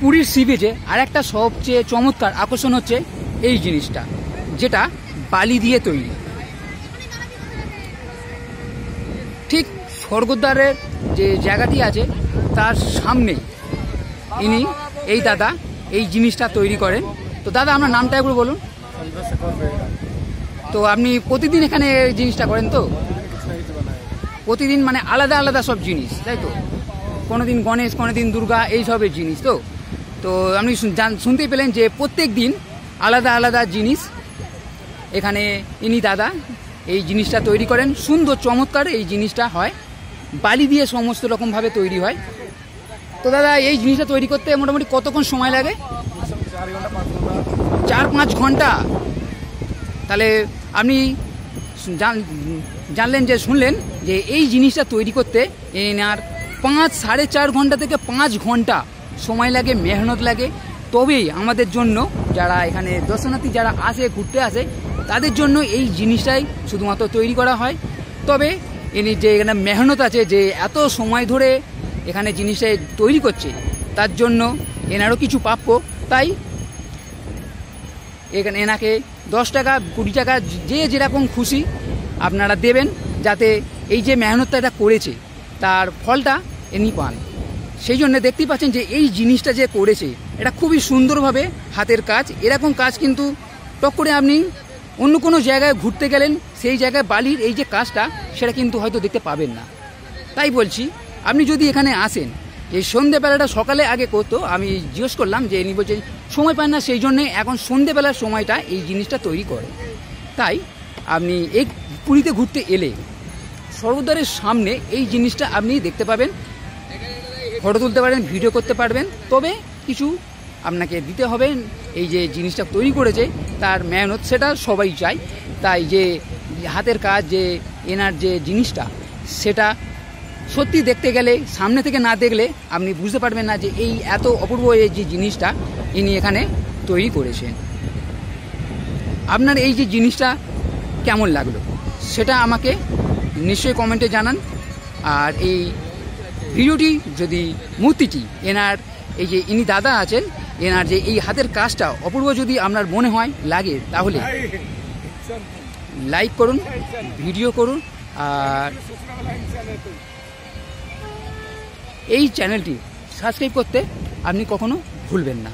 পুরীর সি বিচে আর একটা সবচেয়ে চমৎকার আকর্ষণ হচ্ছে এই জিনিসটা, যেটা বালি দিয়ে তৈরি। ঠিক স্বর্গদ্বারের যে জায়গাটি আছে তার সামনেই ইনি এই দাদা এই জিনিসটা তৈরি করেন। তো দাদা আপনার নামটা একটু বলুন। তো আপনি প্রতিদিন এখানে এই জিনিসটা করেন? তো প্রতিদিন মানে আলাদা আলাদা সব জিনিস, তাই তো? কোনোদিন গণেশ, কোনোদিন দুর্গা, এই সবের জিনিস। তো তো আপনি শুনতেই পেলেন যে প্রত্যেক দিন আলাদা আলাদা জিনিস এখানে ইনি দাদা এই জিনিসটা তৈরি করেন। সুন্দর চমৎকার এই জিনিসটা হয়, বালি দিয়ে সমস্ত রকমভাবে তৈরি হয়। তো দাদা এই জিনিসটা তৈরি করতে মোটামুটি কতক্ষণ সময় লাগে? 4-5 ঘন্টা। তাহলে আপনি জানলেন যে শুনলেন যে এই জিনিসটা তৈরি করতে এনার 4.5 ঘন্টা থেকে 5 ঘন্টা সময় লাগে, মেহনত লাগে। তবেই আমাদের জন্য যারা এখানে দর্শনার্থী যারা আসে, ঘুরতে আসে, তাদের জন্য এই জিনিসটাই শুধুমাত্র তৈরি করা হয়। তবে ইনি যে এখানে মেহনত আছে, যে এত সময় ধরে এখানে জিনিসটা তৈরি করছে, তার জন্য এনারও কিছু প্রাপ্য। তাই এখানে এনাকে 10 টাকা 20 টাকা যে যেরকম খুশি আপনারা দেবেন, যাতে এই যে মেহনতটা এটা করেছে তার ফলটা ইনি পান। সেই জন্য দেখতেই পাচ্ছেন যে এই জিনিসটা যে করেছে এটা খুবই সুন্দরভাবে হাতের কাজ। এরকম কাজ কিন্তু টক করে আপনি অন্য কোনো জায়গায় ঘুরতে গেলেন, সেই জায়গায় বালির এই যে কাজটা সেটা কিন্তু হয়তো দেখতে পাবেন না। তাই বলছি আপনি যদি এখানে আসেন, এই সন্ধ্যেবেলাটা সকালে আগে করতো, আমি জিজ্ঞেস করলাম যে ইনি বলছেন সময় পান না, সেই জন্যে এখন সন্ধ্যেবেলার সময়টা এই জিনিসটা তৈরি করে। তাই আপনি এই পুরীতে ঘুরতে এলে স্বর্গদ্বারের সামনে এই জিনিসটা আপনি দেখতে পাবেন, ফটো তুলতে পারেন, ভিডিও করতে পারবেন। তবে কিছু আপনাকে দিতে হবে। এই যে জিনিসটা তৈরি করেছে তার মেহনত সেটা সবাই চায়। তাই যে হাতের কাজ, যে এনার যে জিনিসটা, সেটা সত্যি দেখতে গেলে সামনে থেকে না দেখলে আপনি বুঝতে পারবেন না যে এই এত অপূর্ব এই যে জিনিসটা ইনি এখানে তৈরি করেছেন। আপনার এই যে জিনিসটা কেমন লাগলো সেটা আমাকে নিশ্চয়ই কমেন্টে জানান। আর এই ভিডিওটি যদি মূর্তিটি এনার এই যে ইনি দাদা আছেন, এনার যে এই হাতের কাজটা অপূর্ব যদি আপনার মনে হয় লাগে, তাহলে লাইক করুন, ভিডিও করুন, আর এই চ্যানেলটি সাবস্ক্রাইব করতে আপনি কখনো ভুলবেন না।